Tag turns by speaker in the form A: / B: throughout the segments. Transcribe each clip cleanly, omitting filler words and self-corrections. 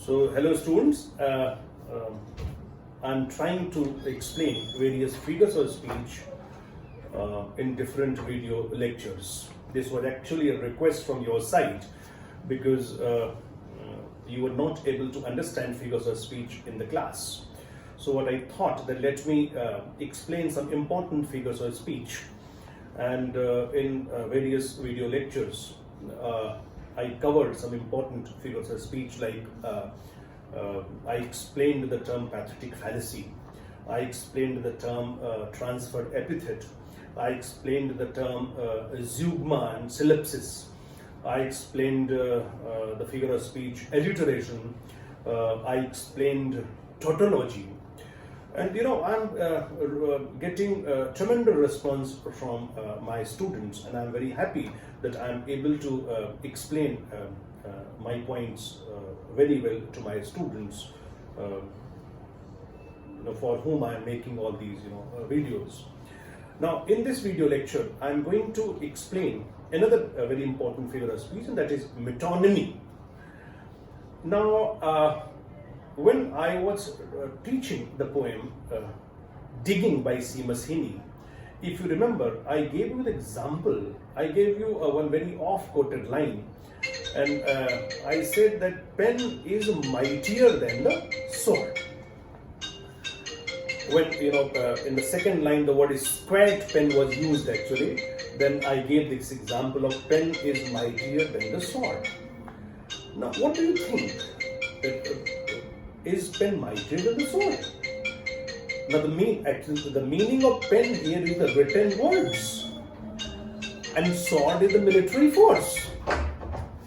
A: So, hello students. I'm trying to explain various figures of speech in different video lectures. This was actually a request from your side because you were not able to understand figures of speech in the class. So what I thought that let me explain some important figures of speech, and in various video lectures I covered some important figures of speech like I explained the term pathetic fallacy, I explained the term transferred epithet, I explained the term zeugma and synlepsis, I explained the figure of speech alliteration, I explained tautology. And I'm getting tremendous response from my students, and I'm very happy that I'm able to explain my points very well to my students, for whom I'm making all these videos. Now, in this video lecture, I'm going to explain another very important figure of speech, and that is metonymy. Now, when I was teaching the poem Digging by Seamus Heaney, if you remember, I gave you an example. I gave you one very off-quoted line, and I said that pen is mightier than the sword. When in the second line the word is squared pen was used actually, then I gave this example of pen is mightier than the sword. Now, what do you think? Is pen mightier than the sword? Now, the meaning of pen here is the written words, and sword is the military force.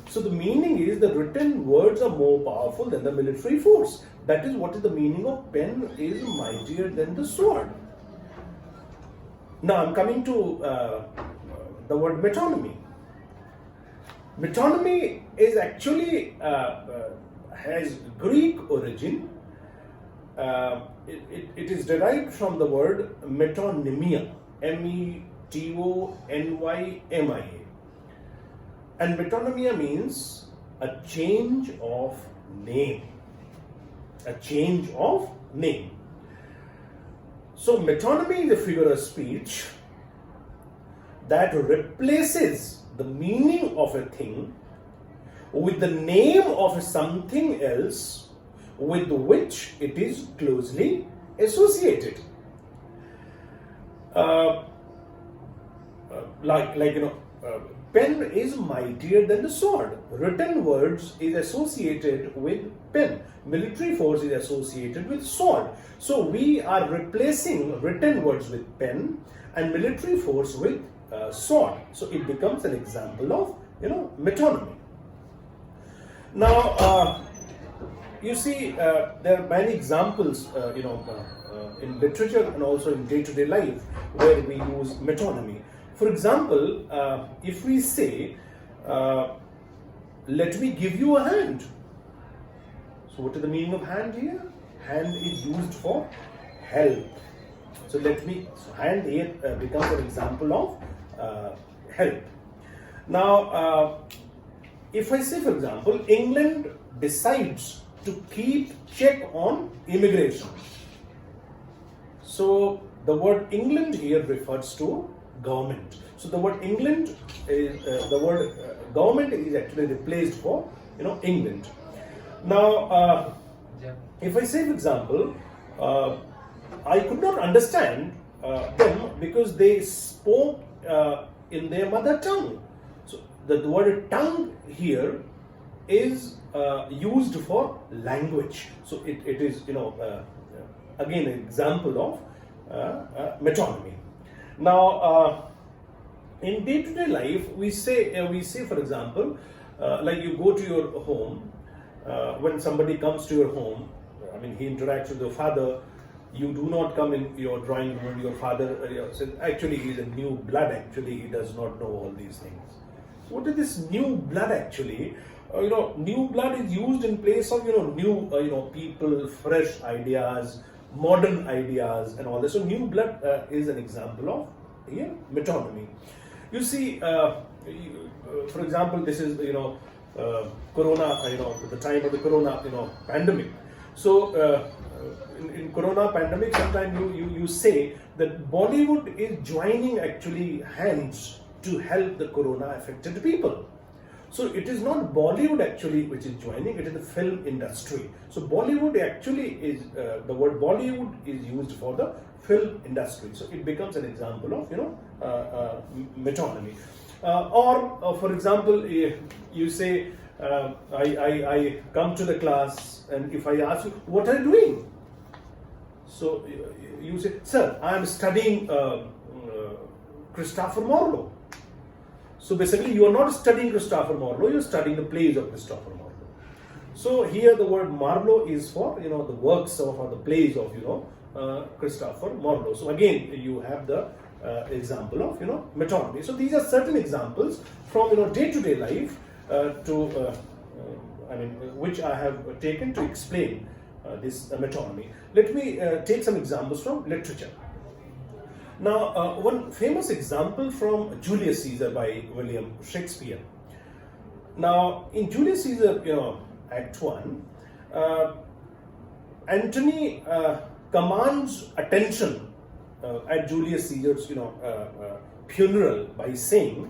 A: So the meaning is the written words are more powerful than the military force. That is what is the meaning of pen is mightier than the sword. Now I'm coming to the word metonymy. Metonymy is actually has Greek origin. It is derived from the word metonymia, metonymia, and metonymia means a change of name. A change of name. So metonymy is a figure of speech that replaces the meaning of a thing with the name of something else with which it is closely associated. Pen is mightier than the sword. Written words is associated with pen. Military force is associated with sword. So we are replacing written words with pen and military force with sword. So it becomes an example of metonymy. Now, you see, there are many examples, in literature and also in day-to-day life where we use metonymy. For example, if we say, let me give you a hand. So what is the meaning of hand here? Hand is used for help. So hand here becomes an example of help. Now, if I say, for example, England decides to keep check on immigration. So the word England here refers to government. So the word England is the word government is actually replaced for England. Now, if I say, for example, I could not understand them because they spoke in their mother tongue. So the word tongue here is used for language. So it is again an example of metonymy. Now, in day-to-day life, we say, for example, like you go to your home, when somebody comes to your home, he interacts with your father, you do not come in your drawing room, your father says, actually he is a new blood, actually he does not know all these things. So what is this new blood actually? New blood is used in place of, new, people, fresh ideas, modern ideas and all this. So new blood is an example of metonymy. You see, for example, this is Corona, at the time of the Corona, pandemic. So in Corona pandemic, sometimes you say that Bollywood is joining actually hands to help the Corona affected people. So it is not Bollywood actually which is joining; it is the film industry. So Bollywood actually is the word Bollywood is used for the film industry. So it becomes an example of metonymy. Or for example, you say I come to the class, and if I ask you what are you doing, so you say, sir, I am studying Christopher Marlowe. So basically, you are not studying Christopher Marlowe; you are studying the plays of Christopher Marlowe. So here, the word Marlowe is for the works of or the plays of Christopher Marlowe. So again, you have the example of metonymy. So these are certain examples from day-to-day life which I have taken to explain this metonymy. Let me take some examples from literature. Now, one famous example from Julius Caesar by William Shakespeare. Now, in Julius Caesar, Act 1, Antony commands attention at Julius Caesar's, funeral by saying,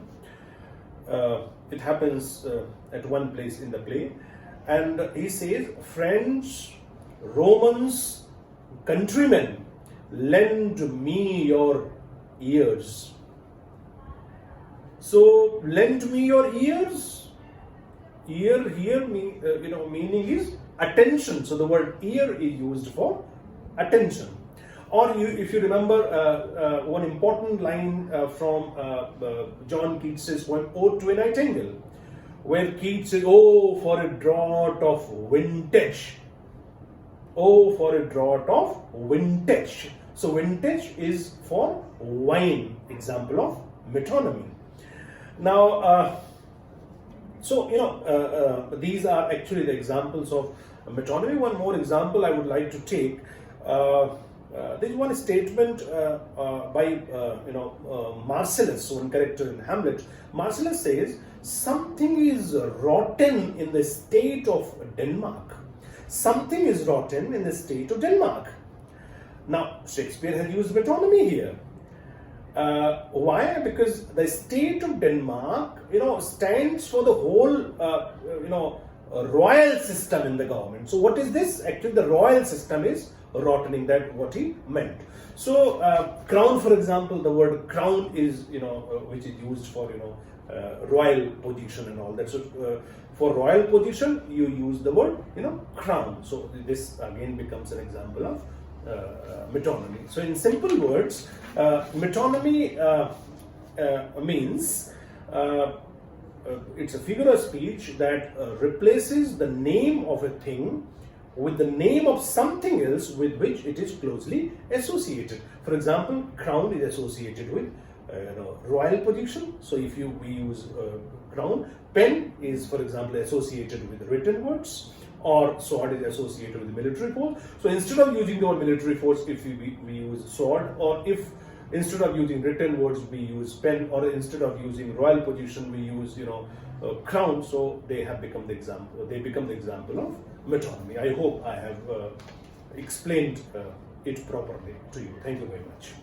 A: it happens at one place in the play, and he says, "Friends, Romans, countrymen, lend me your ears." So, lend me your ears. Ear here, meaning is attention. So the word ear is used for attention. Or if you remember one important line from John Keats's poem "Ode to a Nightingale," where Keats says, "Oh, for a draught of vintage." Oh, for a draught of vintage. So vintage is for wine, example of metonymy. Now, these are actually the examples of metonymy. One more example I would like to take. There is one statement by Marcellus, one character in Hamlet. Marcellus says, "Something is rotten in the state of Denmark." Something is rotten in the state of Denmark. Now, Shakespeare has used metonymy here. Why? Because the state of Denmark, stands for the whole, royal system in the government. So, what is this? Actually, the royal system is rottening. That what he meant. So, crown, for example, the word crown is, which is used for, royal position and all that. So, for royal position, you use the word, crown. So, this again becomes an example of metonymy. So, in simple words, metonymy means it's a figure of speech that replaces the name of a thing with the name of something else with which it is closely associated. For example, crown is associated with royal position. So if we use crown, pen is, for example, associated with written words, or sword is associated with military force. So instead of using the word military force, if we use sword, or if instead of using written words we use pen, or instead of using royal position we use crown. So they have become the example. They become the example of metonymy. I hope I have explained it properly to you. Thank you very much.